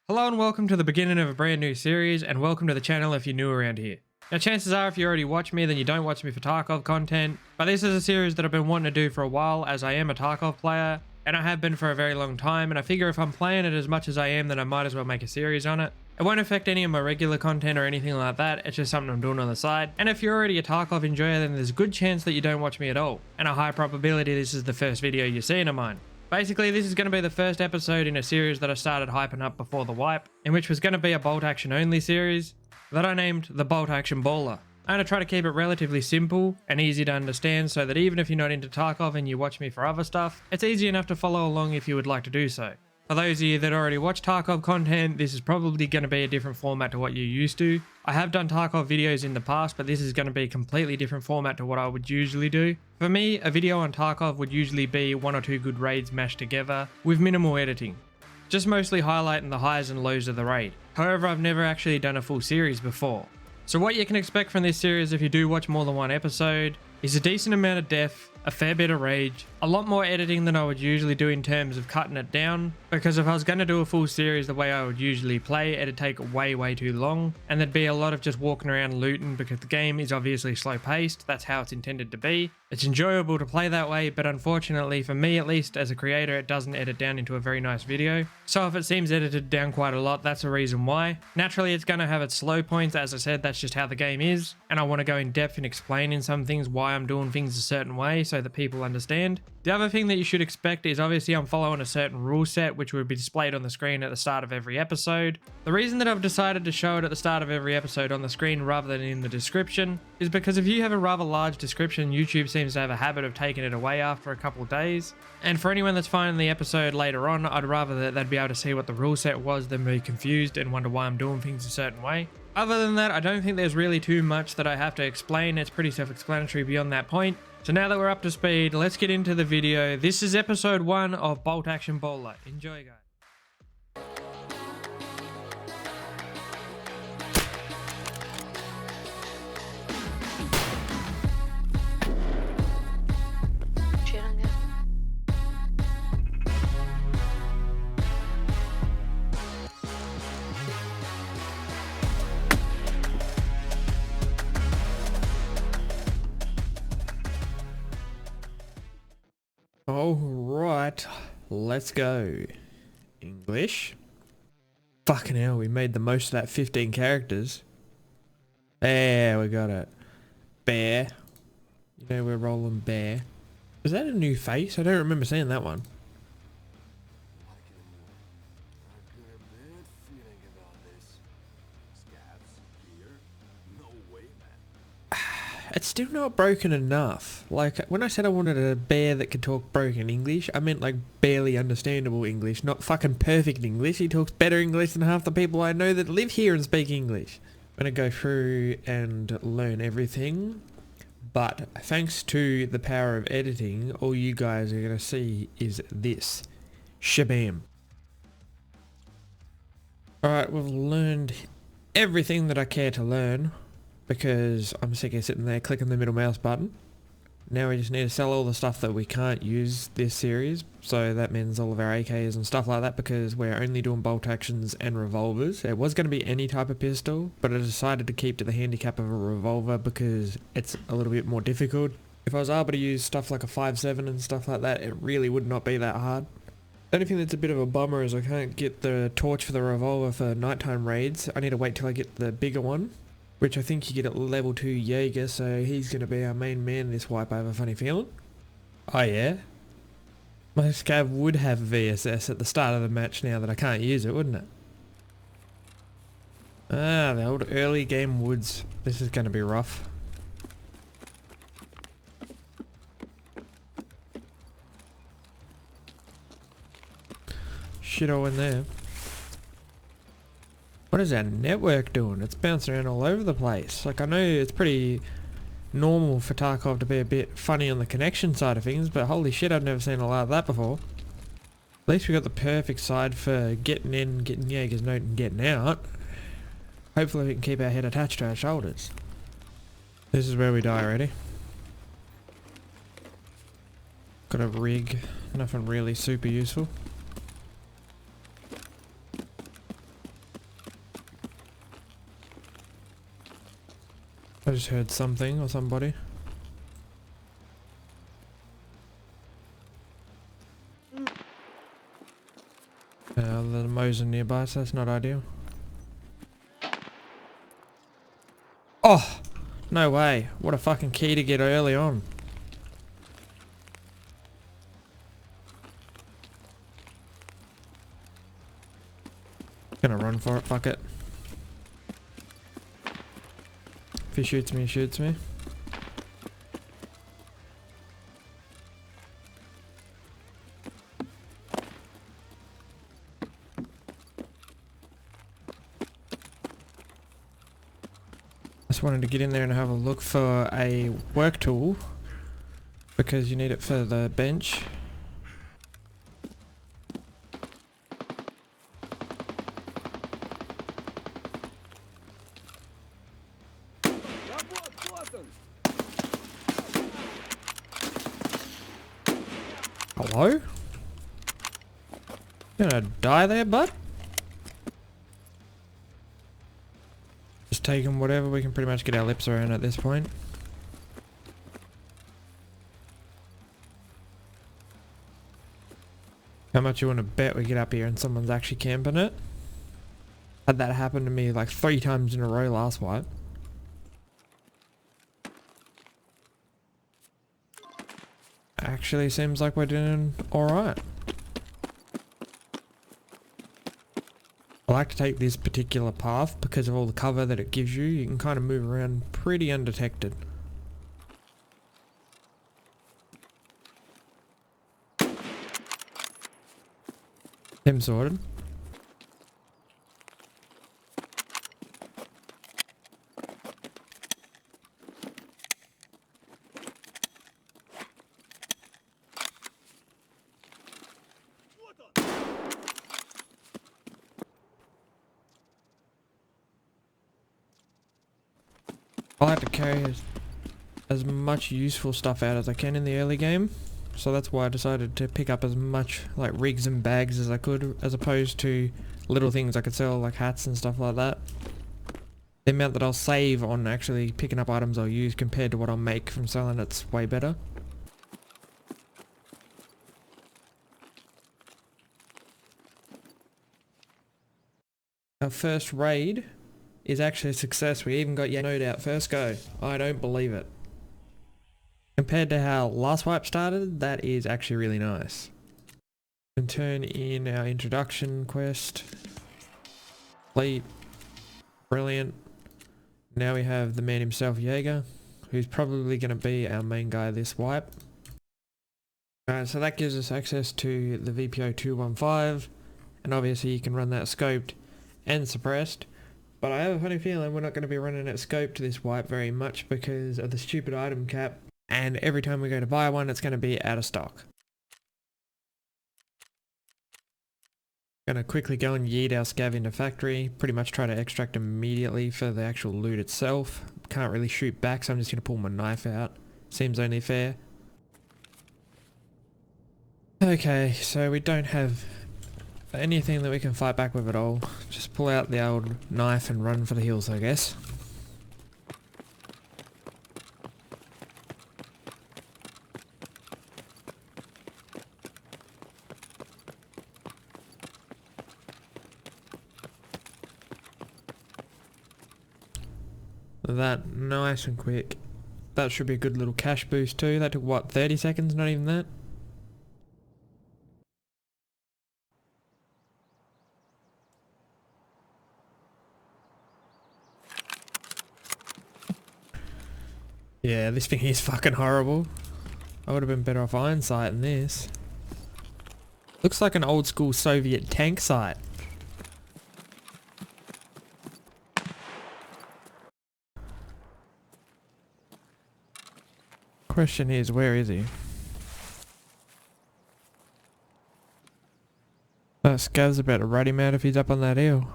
Hello and welcome to the beginning of a brand new series, and welcome to the channel if you're new around here. Now chances are if you already watch me then you don't watch me for Tarkov content, but this is a series that I've been wanting to do for a while as I am a Tarkov player, and I have been for a very long time, and I figure if I'm playing it as much as I am then I might as well make a series on it. It won't affect any of my regular content or anything like that, it's just something I'm doing on the side, and if you're already a Tarkov enjoyer then there's a good chance that you don't watch me at all, and a high probability this is the first video you're seeing of mine. Basically, this is going to be the first episode in a series that I started hyping up before the wipe, in which was going to be a bolt action only series that I named the Bolt Action Baller. I'm going to try to keep it relatively simple and easy to understand so that even if you're not into Tarkov and you watch me for other stuff, it's easy enough to follow along if you would like to do so. For those of you that already watch Tarkov content, this is probably going to be a different format to what you're used to. I have done Tarkov videos in the past, but this is going to be a completely different format to what I would usually do. For me, a video on Tarkov would usually be one or two good raids mashed together with minimal editing, just mostly highlighting the highs and lows of the raid. However, I've never actually done a full series before. So what you can expect from this series if you do watch more than one episode is a decent amount of death, a fair bit of rage, a lot more editing than I would usually do in terms of cutting it down, because if I was going to do a full series the way I would usually play, it'd take way too long, and there'd be a lot of just walking around looting because the game is obviously slow paced, that's how it's intended to be. It's enjoyable to play that way, but unfortunately for me at least as a creator it doesn't edit down into a very nice video. So if it seems edited down quite a lot, that's the reason why. Naturally it's going to have its slow points, as I said, that's just how the game is, and I want to go in depth in explaining some things, why I'm doing things a certain way so that people understand. The other thing that you should expect is obviously I'm following a certain rule set which would be displayed on the screen at the start of every episode. The reason that I've decided to show it at the start of every episode on the screen rather than in the description is because if you have a rather large description, YouTube seems to have a habit of taking it away after a couple of days. And for anyone that's finding the episode later on, I'd rather that they'd be able to see what the rule set was than be confused and wonder why I'm doing things a certain way. Other than that, I don't think there's really too much that I have to explain. It's pretty self-explanatory beyond that point. So now that we're up to speed, let's get into the video. This is episode 1 of Bolt Action Baller. Enjoy, guys. Alright, let's go. English. Fucking hell, we made the most of that 15 characters. There, we got it. Bear. You know we're rolling bear. Is that a new face? I don't remember seeing that one. It's still not broken enough. Like, when I said I wanted a bear that could talk broken English, I meant like barely understandable English, not fucking perfect English. He talks better English than half the people I know that live here and speak English. I'm gonna go through and learn everything, but thanks to the power of editing, all you guys are gonna see is this. Shabam. Alright, we've learned everything that I care to learn, because I'm sick of sitting there clicking the middle mouse button. Now we just need to sell all the stuff that we can't use this series, so that means all of our AKs and stuff like that, because we're only doing bolt actions and revolvers. It was going to be any type of pistol, but I decided to keep to the handicap of a revolver because it's a little bit more difficult. If I was able to use stuff like a 5.7 and stuff like that, it really would not be that hard. The only thing that's a bit of a bummer is I can't get the torch for the revolver for nighttime raids. I need to wait till I get the bigger one, which I think you get at level 2 Jaeger, so he's going to be our main man this wipe, I have a funny feeling. Oh yeah? My scav would have VSS at the start of the match now that I can't use it, wouldn't it? Ah, the old early game woods. This is going to be rough. Shit all in there. What is our network doing? It's bouncing around all over the place. Like, I know it's pretty normal for Tarkov to be a bit funny on the connection side of things, but holy shit, I've never seen a lot of that before. At least we got the perfect side for getting in, getting Jaeger's note and getting out. Hopefully we can keep our head attached to our shoulders. This is where we die already. Got a rig, nothing really super useful. I just heard something or somebody. The Mosin nearby, so that's not ideal. Oh! No way. What a fucking key to get early on. Gonna run for it, fuck it. If he shoots me, he shoots me. Just wanted to get in there and have a look for a work tool because you need it for the bench. Hello? You gonna die there, bud? Just taking whatever we can pretty much get our lips around at this point. How much you want to bet we get up here and someone's actually camping it? Had that happen to me like 3 times in a row last wipe. Actually seems like we're doing alright. I like to take this particular path because of all the cover that it gives you. You can kind of move around pretty undetected. Him sorted. I like to carry as much useful stuff out as I can in the early game, so that's why I decided to pick up as much like rigs and bags as I could, as opposed to little things I could sell like hats and stuff like that. The amount that I'll save on actually picking up items I'll use compared to what I'll make from selling it's way better. Our first raid is actually a success. We even got your note out first go. I don't believe it. Compared to how last wipe started, that is actually really nice. We can turn in our introduction quest. Complete. Brilliant. Now we have the man himself, Jaeger, who's probably going to be our main guy this wipe. So that gives us access to the VPO 215, and obviously you can run that scoped and suppressed. But I have a funny feeling we're not going to be running it scoped this wipe very much because of the stupid item cap, and every time we go to buy one it's going to be out of stock. Going to quickly go and yeet our scav into factory, pretty much try to extract immediately for the actual loot itself. Can't really shoot back, so I'm just going to pull my knife out. Seems only fair. Okay, so we don't have anything that we can fight back with at all. Just pull out the old knife and run for the hills, I guess. That nice and quick. That should be a good little cash boost too. That took what, 30 seconds? Not even that. Yeah, this thing is fucking horrible. I would have been better off iron sight than this. Looks like an old school Soviet tank sight. Question is, where is he? That scav's about to rat him out if he's up on that hill.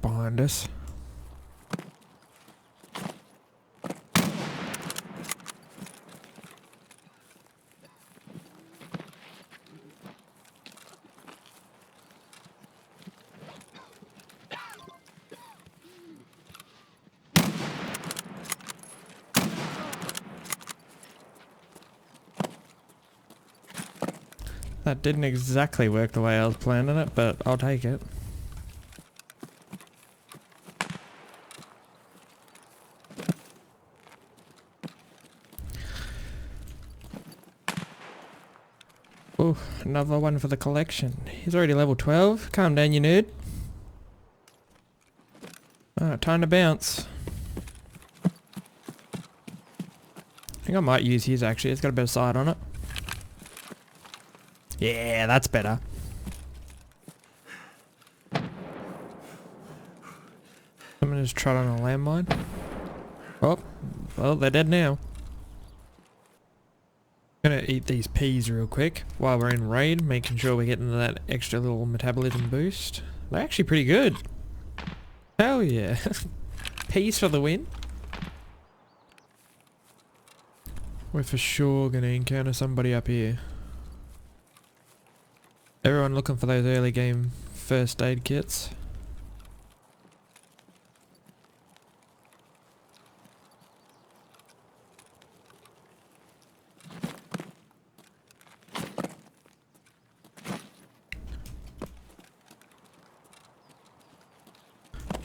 Behind us. That didn't exactly work the way I was planning it, but I'll take it. Oh, another one for the collection. He's already level 12. Calm down, you nerd. Alright, time to bounce. I think I might use his actually. It's got a bit of sight on it. Yeah, that's better. Someone just trod on a landmine. Oh, well, they're dead now. Gonna eat these peas real quick while we're in raid, making sure we're getting that extra little metabolism boost. They're actually pretty good. Hell yeah. Peas for the win. We're for sure gonna encounter somebody up here. Everyone looking for those early game first aid kits.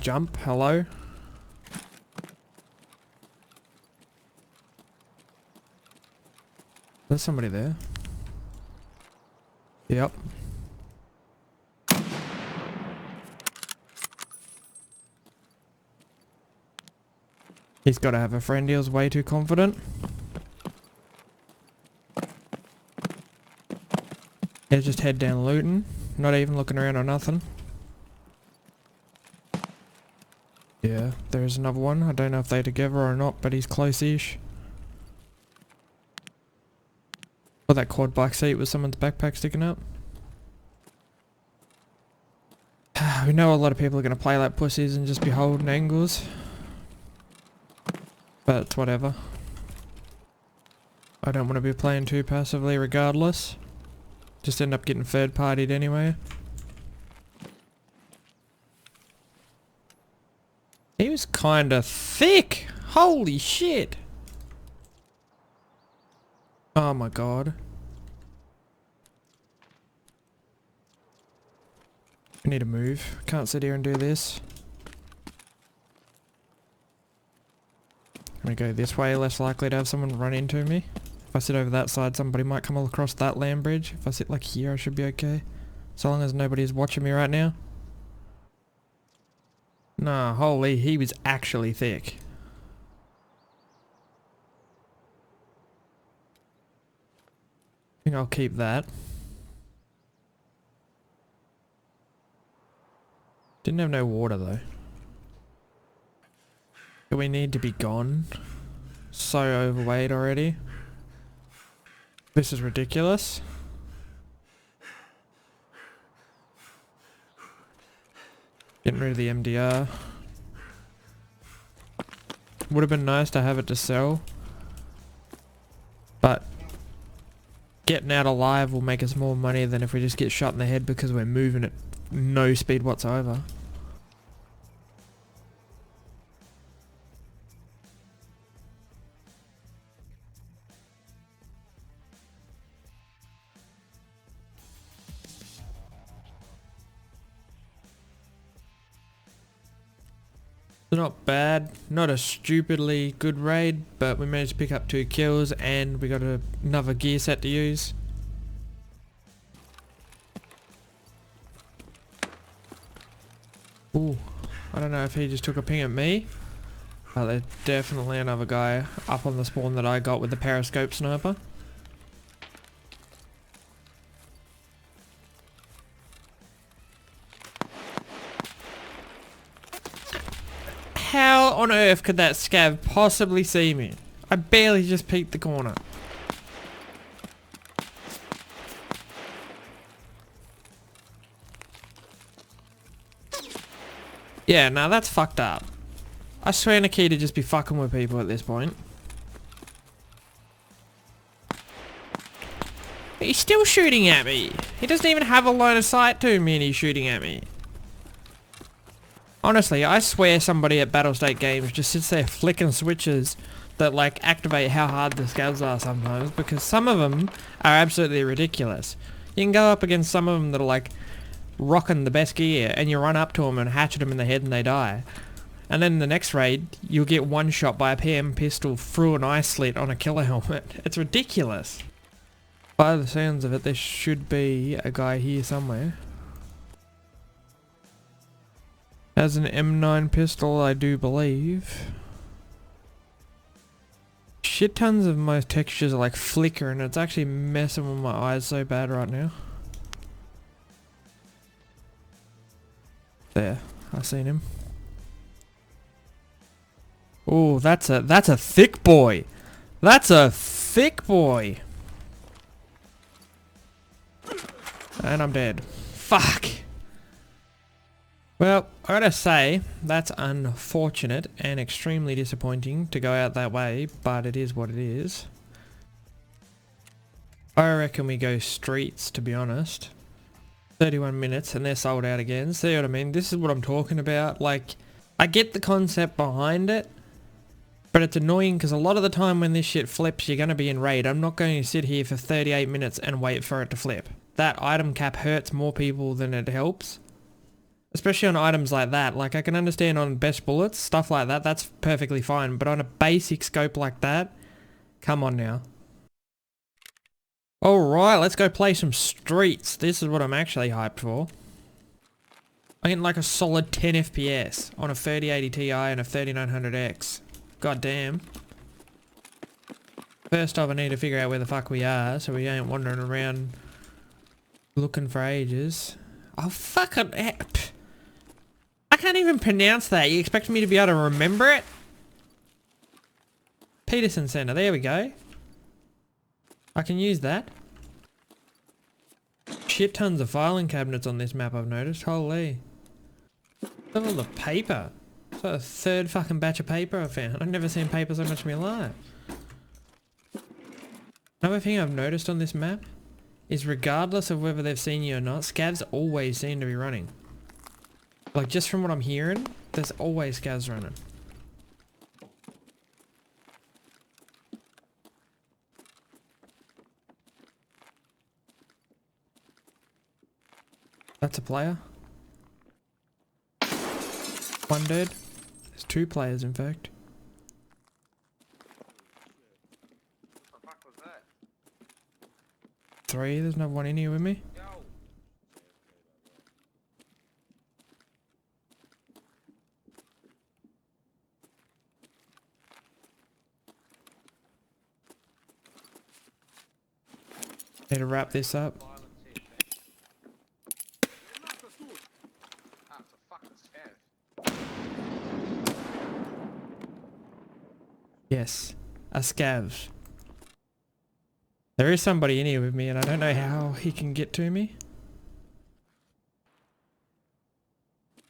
Jump, hello. There's somebody there. Yep. He's got to have a friend. He was way too confident. He'll just head down looting, not even looking around or nothing. Yeah, there's another one. I don't know if they're together or not, but he's close-ish. Or that quad bike seat with someone's backpack sticking up. We know a lot of people are going to play like pussies and just be holding angles. But it's whatever. I don't want to be playing too passively regardless. Just end up getting third-partied anyway. He was kinda thick! Holy shit! Oh my god. I need to move. Can't sit here and do this. I'm gonna go this way, less likely to have someone run into me. If I sit over that side, somebody might come across that land bridge. If I sit like here, I should be okay. So long as nobody's watching me right now. Nah, holy, he was actually thick. I think I'll keep that. Didn't have no water though. Do we need to be gone? So overweight already. This is ridiculous. Getting rid of the MDR. Would have been nice to have it to sell. But getting out alive will make us more money than if we just get shot in the head because we're moving at no speed whatsoever. Not bad, not a stupidly good raid, but we managed to pick up 2 kills and we got another gear set to use. Ooh, I don't know if he just took a ping at me. Oh, there's definitely another guy up on the spawn that I got with the periscope sniper. How on earth could that scav possibly see me? I barely just peeked the corner. Yeah, now that's fucked up. I swear Nikita just be fucking with people at this point. But he's still shooting at me. He doesn't even have a line of sight to me and he's shooting at me. Honestly, I swear somebody at Battlestate Games just sits there flicking switches that like activate how hard the scavs are sometimes, because some of them are absolutely ridiculous. You can go up against some of them that are like rocking the best gear, and you run up to them and hatchet them in the head and they die. And then in the next raid, you'll get one shot by a PM pistol through an eye slit on a killer helmet. It's ridiculous. By the sounds of it, there should be a guy here somewhere. Has an M9 pistol, I do believe. Shit tons of my textures are like flickering. It's actually messing with my eyes so bad right now. There, I seen him. Oh, that's a thick boy. That's a thick boy. And I'm dead. Fuck. Well, I gotta say, that's unfortunate and extremely disappointing to go out that way, but it is what it is. I reckon we go streets, to be honest. 31 minutes and they're sold out again. See what I mean? This is what I'm talking about. Like, I get the concept behind it, but it's annoying because a lot of the time when this shit flips, you're going to be in raid. I'm not going to sit here for 38 minutes and wait for it to flip. That item cap hurts more people than it helps. Especially on items like that. Like, I can understand on best bullets, stuff like that, that's perfectly fine. But on a basic scope like that, come on now. Alright, let's go play some streets. This is what I'm actually hyped for. I'm getting like a solid 10 FPS on a 3080 Ti and a 3900X. God damn. First off, I need to figure out where the fuck we are so we ain't wandering around looking for ages. Oh, fucking... I can't even pronounce that. You expect me to be able to remember it? Peterson Center. There we go. I can use that. Shit tons of filing cabinets on this map, I've noticed. Holy. Look at all the paper. It's like a third fucking batch of paper I found. I've never seen paper so much in my life. Another thing I've noticed on this map is regardless of whether they've seen you or not, scavs always seem to be running. Like, just from what I'm hearing, there's always scavs running. That's a player. One dead. There's two players, in fact. What the fuck was that? Three. There's another one in here with me. Yo! Need to wrap this up. Yes, a scav. There is somebody in here with me and I don't know how he can get to me.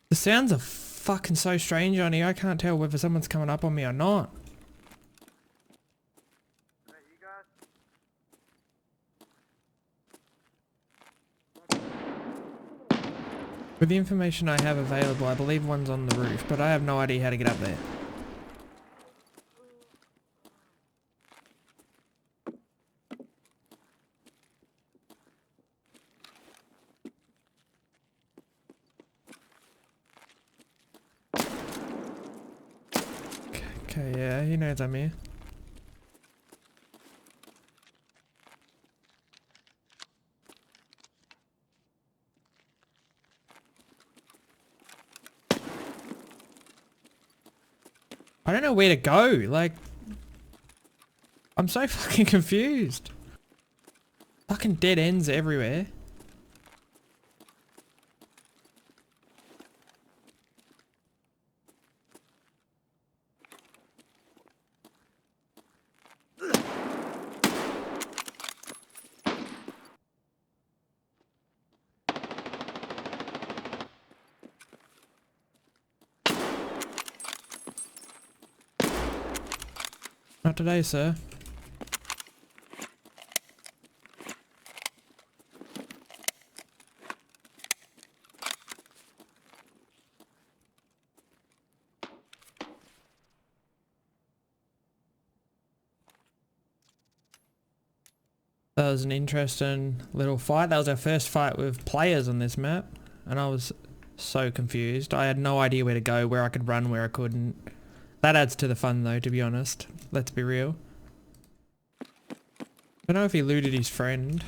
The sounds are fucking so strange on here, I can't tell whether someone's coming up on me or not. With the information I have available, I believe one's on the roof, but I have no idea how to get up there. Okay, yeah, he knows I'm here. I don't know where to go, like... I'm so fucking confused. Fucking dead ends everywhere. Not today, sir. That was an interesting little fight. That was our first fight with players on this map, and I was so confused. I had no idea where to go, where I could run, where I couldn't. That adds to the fun though, to be honest. Let's be real. I don't know if he looted his friend.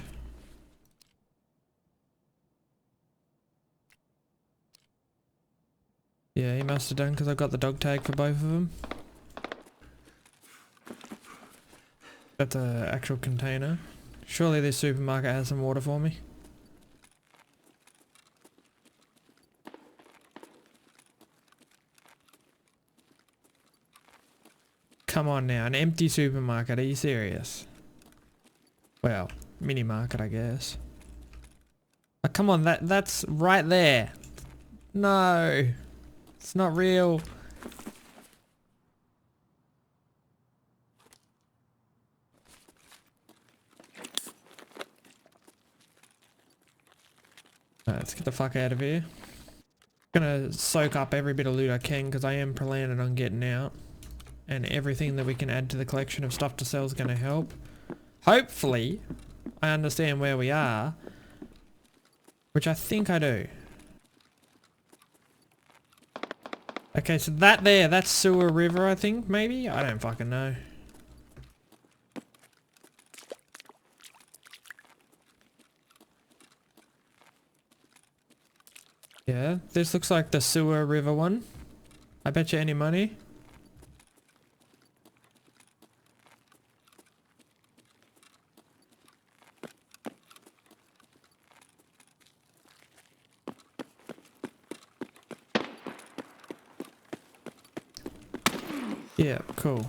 Yeah, he must have done because I got the dog tag for both of them. That's an actual container. Surely this supermarket has some water for me. Come on now, an empty supermarket, are you serious? Well, mini market I guess. Oh, come on, that's right there. No, it's not real. Let's get the fuck out of here. Gonna soak up every bit of loot I can because I am planning on getting out. And everything that we can add to the collection of stuff to sell is gonna help. Hopefully, I understand where we are. Which I think I do. Okay, so that there, that's Sewer River I think, maybe? I don't fucking know. Yeah, this looks like the Sewer River one. I bet you any money. Yeah, cool.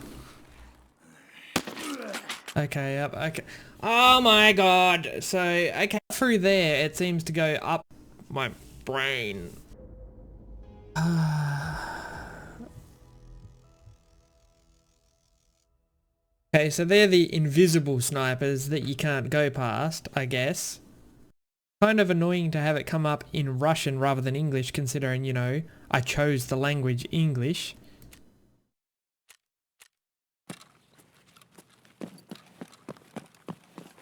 Okay, up, okay. Oh my god! So, okay, through there, it seems to go up my brain. Okay, so they're the invisible snipers that you can't go past, I guess. Kind of annoying to have it come up in Russian rather than English, considering, you know, I chose the language English.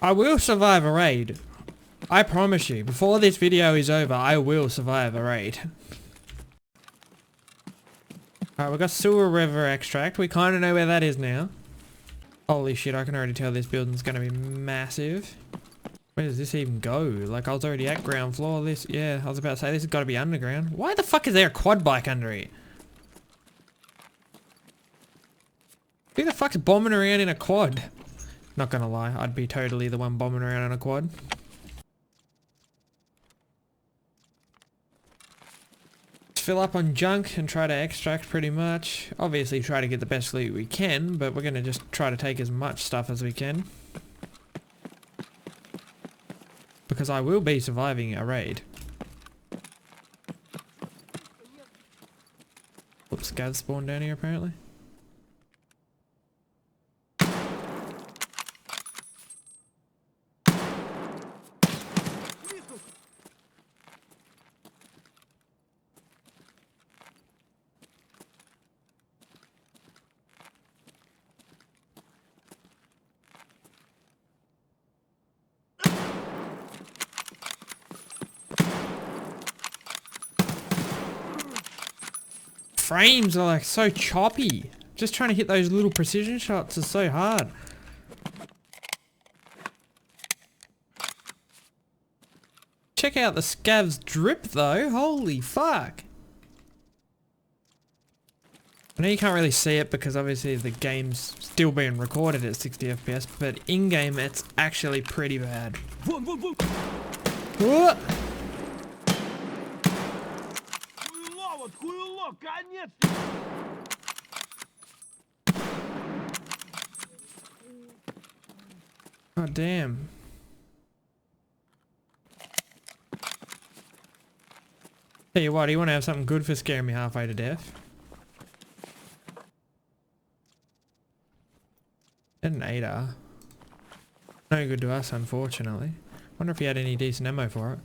I will survive a raid. I promise you, before this video is over, I will survive a raid. Alright, we've got Sewer River Extract. We kind of know where that is now. Holy shit, I can already tell this building's gonna be massive. Where does this even go? Like, I was already at ground floor. This, yeah, I was about to say, this has got to be underground. Why the fuck is there a quad bike under it? Who the fuck's bombing around in a quad? Not gonna lie, I'd be totally the one bombing around in a quad. Fill up on junk and try to extract pretty much. Obviously try to get the best loot we can, but we're gonna just try to take as much stuff as we can. Because I will be surviving a raid. Oops, scavs spawned down here apparently. Frames are like so choppy. Just trying to hit those little precision shots is so hard. Check out the scavs drip though. Holy fuck. I know you can't really see it because obviously the game's still being recorded at 60 FPS, but in-game it's actually pretty bad. What? Oh damn. Tell you what, do you want to have something good for scaring me halfway to death? An ADA. No good to us, unfortunately. Wonder if he had any decent ammo for it.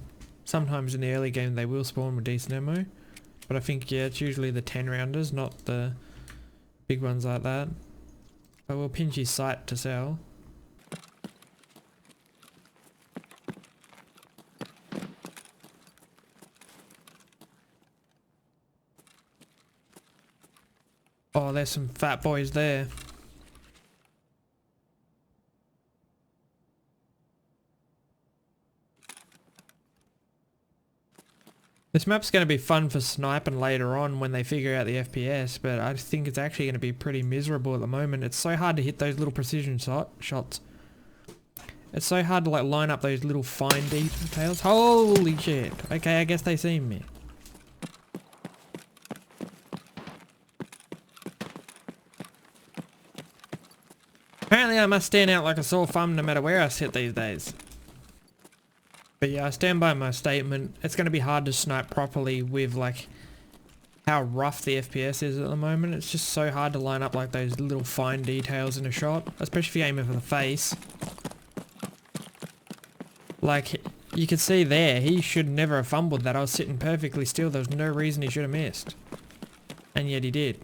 Sometimes in the early game they will spawn with decent ammo. But I think, yeah, it's usually the 10 rounders, not the big ones like that. But we'll pinch his sight to sell. Oh, there's some fat boys there. This map's going to be fun for sniping later on when they figure out the FPS, but I think it's actually going to be pretty miserable at the moment. It's so hard to hit those little precision shots. It's so hard to like line up those little fine details. Holy shit. Okay, I guess they see me. Apparently I must stand out like a sore thumb no matter where I sit these days. But yeah, I stand by my statement. It's going to be hard to snipe properly with like how rough the FPS is at the moment. It's just so hard to line up like those little fine details in a shot, especially if you're aiming for the face. Like, you can see there, he should never have fumbled that. I was sitting perfectly still. There was no reason he should have missed. And yet he did.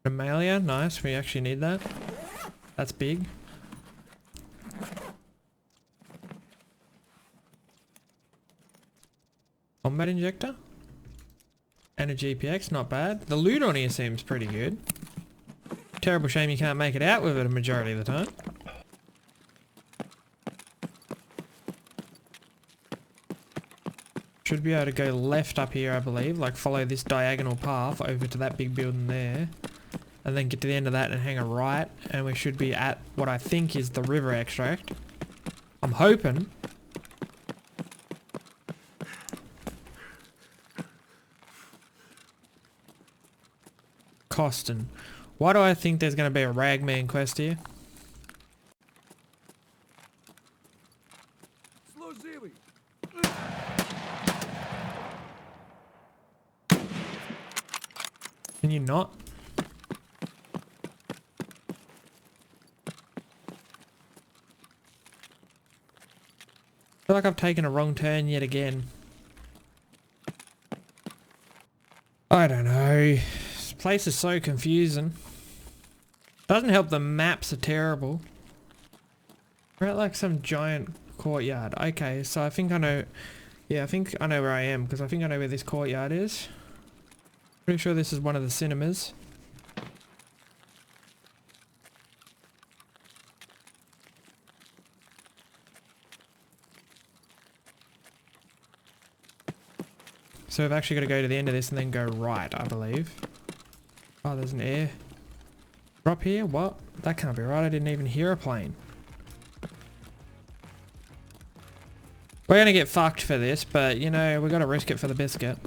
Amalia, nice. We actually need that. That's big. Combat injector. And a GPX, not bad. The loot on here seems pretty good. Terrible shame you can't make it out with it a majority of the time. Should be able to go left up here, I believe. Like follow this diagonal path over to that big building there. And then get to the end of that and hang a right. And we should be at what I think is the river extract. I'm hoping. Costin. Why do I think there's going to be a ragman quest here? Can you not? I feel like I've taken a wrong turn yet again. I don't know. This place is so confusing. Doesn't help the maps are terrible. We're at like some giant courtyard. Okay, so I think I know... Yeah, I think I know where I am, because I think I know where this courtyard is. Pretty sure this is one of the cinemas. So we've actually got to go to the end of this and then go right, I believe. Oh, there's an air drop here? What? That can't be right. I didn't even hear a plane. We're going to get fucked for this, but you know, we got to risk it for the biscuit.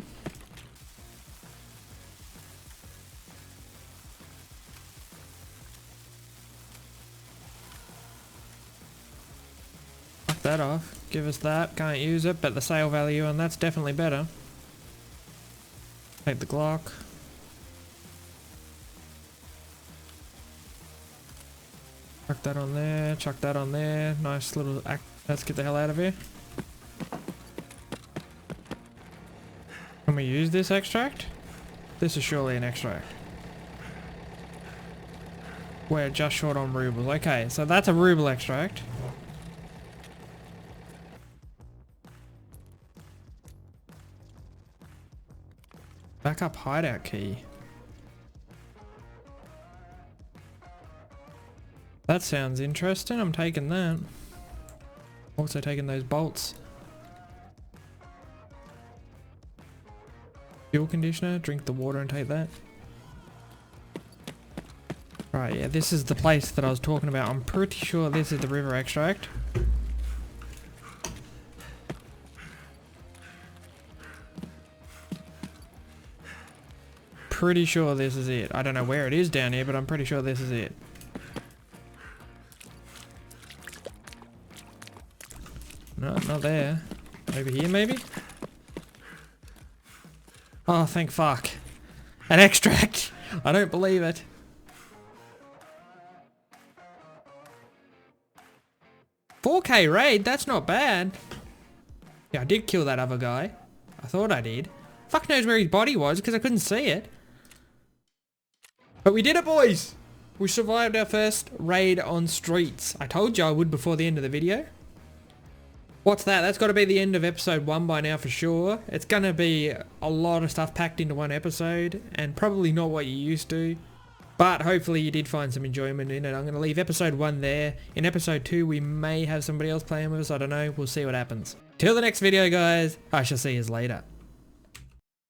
Fuck that off. Give us that. Can't use it, but the sale value on that's definitely better. Take the Glock. Chuck that on there, chuck that on there. Nice little act. Let's get the hell out of here. Can we use this extract? This is surely an extract. We're just short on rubles. Okay, so that's a ruble extract. Backup hideout key. That sounds interesting. I'm taking that. Also taking those bolts. Fuel conditioner. Drink the water and take that. Right, yeah, this is the place that I was talking about. I'm pretty sure this is the river extract. Pretty sure this is it. I don't know where it is down here, but I'm pretty sure this is it. No, not there. Over here, maybe? Oh, thank fuck. An extract! I don't believe it. $4K raid? That's not bad. Yeah, I did kill that other guy. I thought I did. Fuck knows where his body was, because I couldn't see it. But we did it, boys! We survived our first raid on streets. I told you I would before the end of the video. What's that? That's got to be the end of episode 1 by now for sure. It's going to be a lot of stuff packed into one episode and probably not what you used to. But hopefully you did find some enjoyment in it. I'm going to leave episode 1 there. In episode 2 we may have somebody else playing with us. I don't know. We'll see what happens. Till the next video guys. I shall see you later.